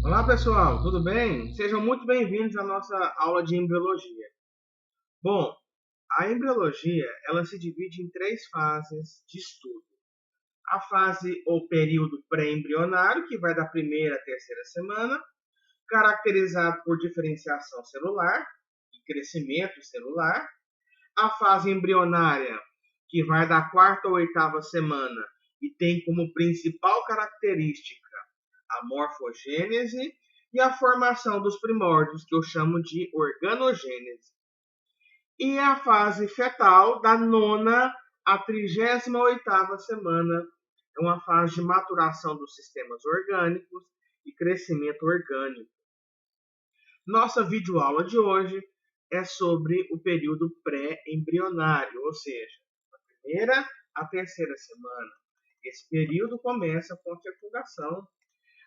Olá pessoal, tudo bem? Sejam muito bem-vindos à nossa aula de embriologia. Bom, a embriologia ela se divide em três fases de estudo. A fase ou período pré-embrionário, que vai da primeira à terceira semana, caracterizado por diferenciação celular e crescimento celular. A fase embrionária, que vai da quarta ou oitava semana e tem como principal característica a morfogênese e a formação dos primórdios, que eu chamo de organogênese. E a fase fetal, da nona à 38ª semana, é uma fase de maturação dos sistemas orgânicos e crescimento orgânico. Nossa videoaula de hoje é sobre o período pré-embrionário, ou seja, da primeira à terceira semana. Esse período começa com a fecundação.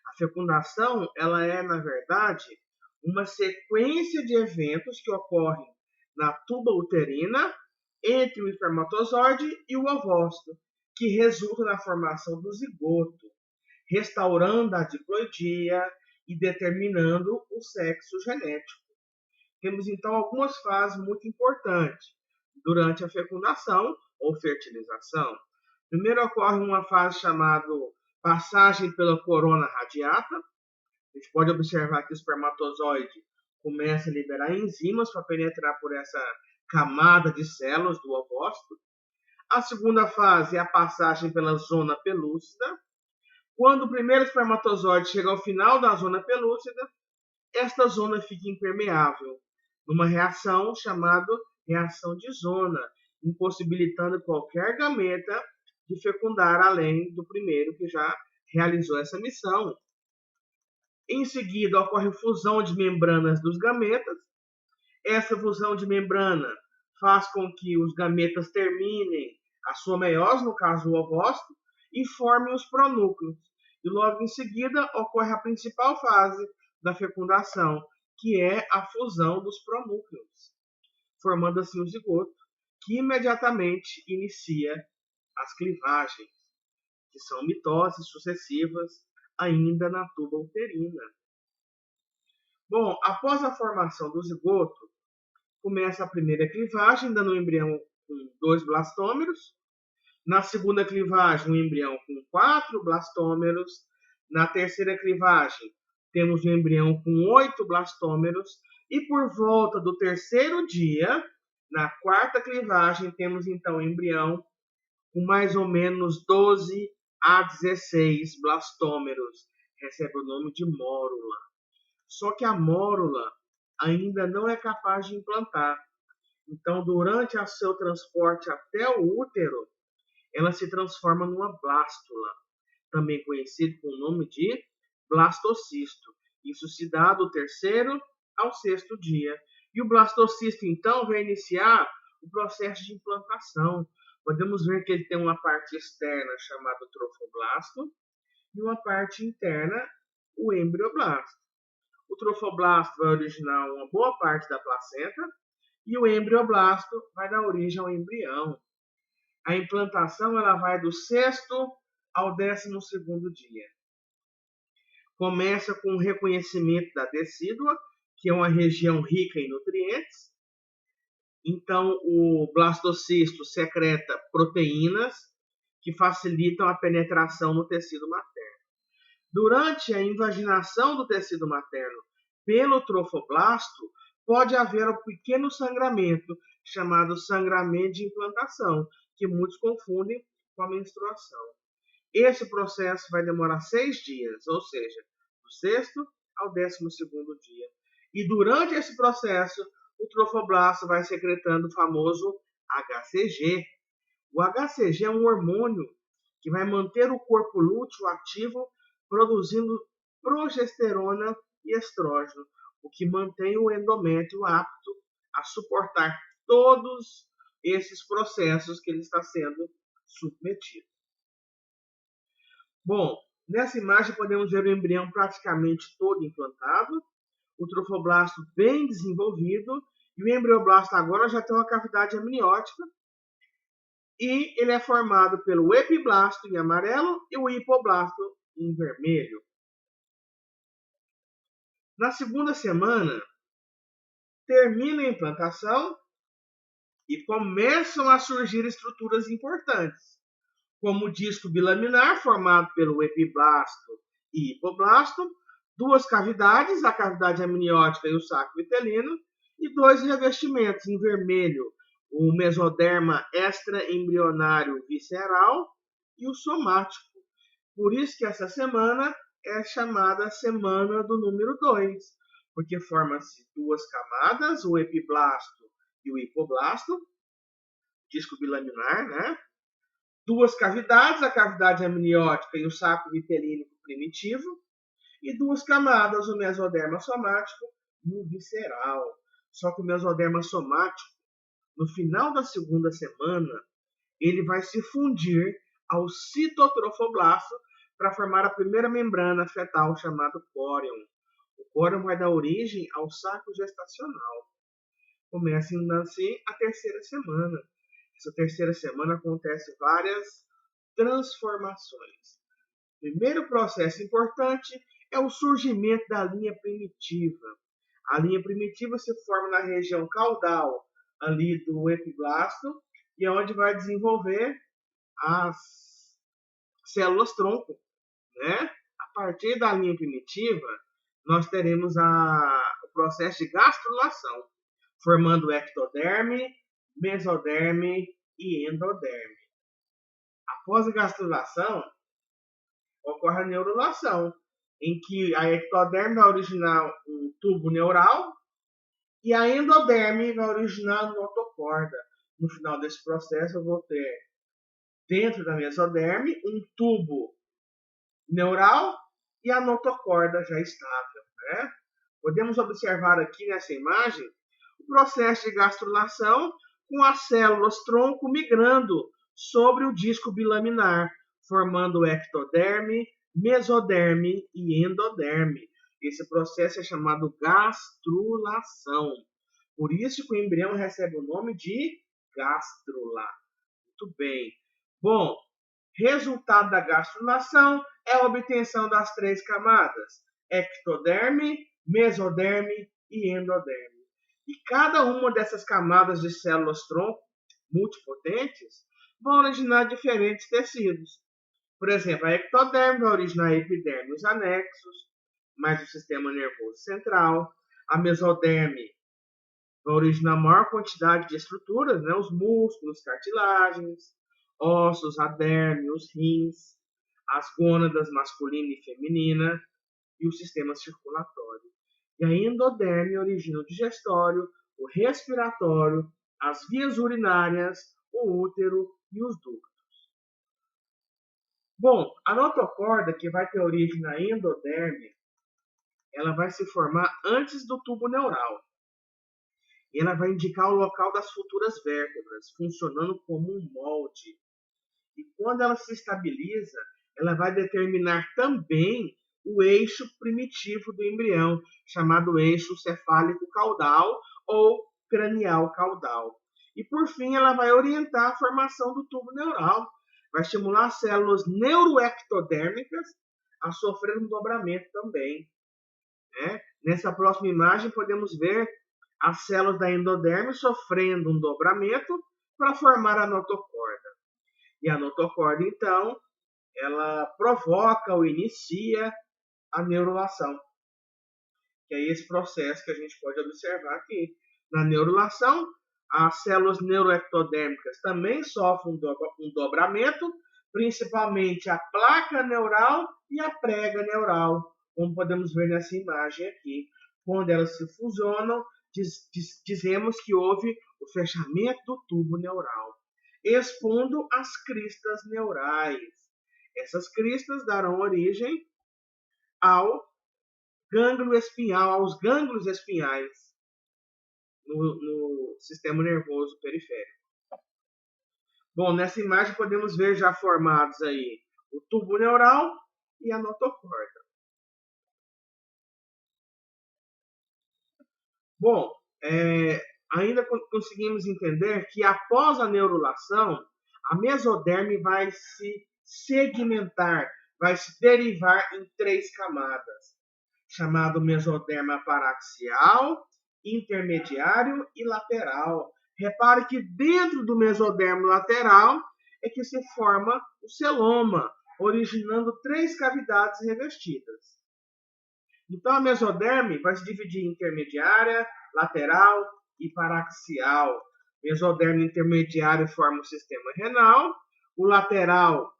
A fecundação, ela é, na verdade, uma sequência de eventos que ocorrem na tuba uterina entre o espermatozoide e o ovócito, que resulta na formação do zigoto, restaurando a diploidia e determinando o sexo genético. Temos então algumas fases muito importantes durante a fecundação ou fertilização. Primeiro ocorre uma fase chamada passagem pela corona radiata. A gente pode observar que o espermatozoide começa a liberar enzimas para penetrar por essa camada de células do ovócito. A segunda fase é a passagem pela zona pelúcida. Quando o primeiro espermatozoide chega ao final da zona pelúcida, esta zona fica impermeável, numa reação chamada reação de zona, impossibilitando qualquer gameta de fecundar além do primeiro que já realizou essa missão. Em seguida, ocorre fusão de membranas dos gametas. Essa fusão de membrana faz com que os gametas terminem a sua meiose, no caso o ovócito, e formem os pronúcleos. E logo em seguida ocorre a principal fase da fecundação, que é a fusão dos pronúcleos, formando assim o zigoto, que imediatamente inicia as clivagens, que são mitoses sucessivas ainda na tuba uterina. Bom, após a formação do zigoto, começa a primeira clivagem, dando um embrião com 2 blastômeros. Na segunda clivagem, um embrião com 4 blastômeros. Na terceira clivagem, temos um embrião com 8 blastômeros. E por volta do terceiro dia, na quarta clivagem, temos então um embrião com mais ou menos 12 a 16 blastômeros. Recebe o nome de mórula. Só que a mórula ainda não é capaz de implantar. Então, durante o seu transporte até o útero, ela se transforma numa blástula, também conhecido com o nome de blastocisto. Isso se dá do terceiro ao sexto dia. E o blastocisto, então, vai iniciar o processo de implantação. Podemos ver que ele tem uma parte externa chamada trofoblasto e uma parte interna, o embrioblasto. O trofoblasto vai originar uma boa parte da placenta e o embrioblasto vai dar origem ao embrião. A implantação ela vai do sexto ao 12º dia. Começa com o reconhecimento da decídua, que é uma região rica em nutrientes. Então, o blastocisto secreta proteínas que facilitam a penetração no tecido materno. Durante a invaginação do tecido materno pelo trofoblasto, pode haver um pequeno sangramento, chamado sangramento de implantação, que muitos confundem com a menstruação. Esse processo vai demorar 6 dias, ou seja, do sexto ao 12º dia. E durante esse processo, o trofoblasto vai secretando o famoso HCG. O HCG é um hormônio que vai manter o corpo lúteo ativo, produzindo progesterona e estrógeno, o que mantém o endométrio apto a suportar todos esses processos que ele está sendo submetido. Bom, nessa imagem podemos ver o embrião praticamente todo implantado, o trofoblasto bem desenvolvido, e o embrioblasto agora já tem uma cavidade amniótica, e ele é formado pelo epiblasto em amarelo e o hipoblasto em vermelho. Na segunda semana, termina a implantação e começam a surgir estruturas importantes, como o disco bilaminar, formado pelo epiblasto e hipoblasto, duas cavidades, a cavidade amniótica e o saco vitelino, e dois revestimentos em vermelho, o mesoderma extraembrionário visceral e o somático. Por isso que essa semana é chamada semana do número 2, porque forma-se duas camadas, o epiblasto e o hipoblasto, disco bilaminar, né? Duas cavidades, a cavidade amniótica e o saco vitelínico primitivo, e duas camadas, o mesoderma somático e o visceral. Só que o mesoderma somático, no final da segunda semana, ele vai se fundir ao citotrofoblasto para formar a primeira membrana fetal chamada córion. O córion vai dar origem ao saco gestacional. Começa assim a terceira semana. Essa terceira semana acontece várias transformações. O primeiro processo importante é o surgimento da linha primitiva. A linha primitiva se forma na região caudal ali do epiblasto e é onde vai desenvolver as células tronco, né? A partir da linha primitiva, nós teremos o processo de gastrulação, formando ectoderme, mesoderme e endoderme. Após a gastrulação, ocorre a neurulação, em que a ectoderme vai originar um tubo neural e a endoderme vai originar a notocorda. No final desse processo, eu vou ter, dentro da mesoderme, um tubo neural e a notocorda já estável, né? Podemos observar aqui nessa imagem o processo de gastrulação com as células tronco migrando sobre o disco bilaminar, formando ectoderme, mesoderme e endoderme. Esse processo é chamado gastrulação. Por isso que o embrião recebe o nome de gástrula. Muito bem. Bom, resultado da gastrulação é a obtenção das três camadas: ectoderme, mesoderme e endoderme. E cada uma dessas camadas de células tronco multipotentes vão originar diferentes tecidos. Por exemplo, a ectoderme vai originar a epiderme e os anexos, mais o sistema nervoso central. A mesoderme vai originar a maior quantidade de estruturas, né? Os músculos, cartilagens, ossos, a derme, os rins, as gônadas masculina e feminina e o sistema circulatório. E a endoderme origina o digestório, o respiratório, as vias urinárias, o útero e os ductos. Bom, a notocorda, que vai ter origem na endoderme, ela vai se formar antes do tubo neural. E ela vai indicar o local das futuras vértebras, funcionando como um molde. E quando ela se estabiliza, ela vai determinar também o eixo primitivo do embrião, chamado eixo cefálico-caudal ou cranial-caudal. E, por fim, ela vai orientar a formação do tubo neural, vai estimular as células neuroectodérmicas a sofrer um dobramento também. Né? Nessa próxima imagem, podemos ver as células da endoderme sofrendo um dobramento para formar a notocorda. E a notocorda, então, ela provoca ou inicia a neurulação, que é esse processo que a gente pode observar aqui. Na neurulação, as células neuroectodérmicas também sofrem um dobramento, principalmente a placa neural e a prega neural, como podemos ver nessa imagem aqui. Quando elas se fusionam, dizemos que houve o fechamento do tubo neural, expondo as cristas neurais. Essas cristas darão origem ao gânglio espinhal, aos gânglios espinhais no sistema nervoso periférico. Bom, nessa imagem podemos ver já formados aí o tubo neural e a notocorda. Bom, ainda conseguimos entender que após a neurulação, a mesoderme vai se segmentar, vai se derivar em três camadas. chamado mesoderma paraxial, intermediário e lateral. Repare que dentro do mesodermo lateral é que se forma o celoma, originando 3 cavidades revestidas. Então, a mesoderme vai se dividir em intermediária, lateral e paraxial. Mesoderme intermediário forma o sistema renal. O lateral,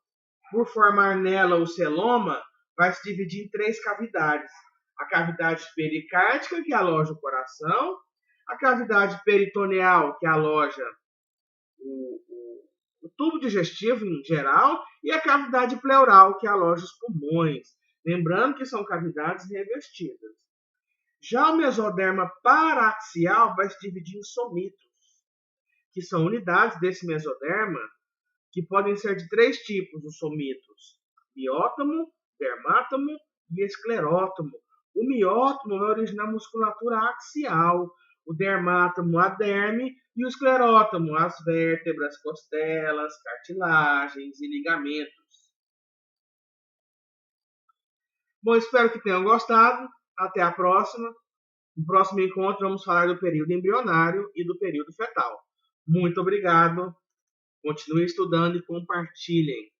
por formar nela o celoma, vai se dividir em 3 cavidades. A cavidade pericárdica, que aloja o coração. A cavidade peritoneal, que aloja o tubo digestivo em geral. E a cavidade pleural, que aloja os pulmões. Lembrando que são cavidades revestidas. Já o mesoderma paraxial vai se dividir em somitos, que são unidades desse mesoderma que podem ser de 3 tipos: os somitos miótomo, dermátomo e esclerótomo. O miótomo vai originar musculatura axial, o dermátomo a derme e o esclerótomo as vértebras, costelas, cartilagens e ligamentos. Bom, espero que tenham gostado. Até a próxima. No próximo encontro, vamos falar do período embrionário e do período fetal. Muito obrigado. Continue estudando e compartilhem.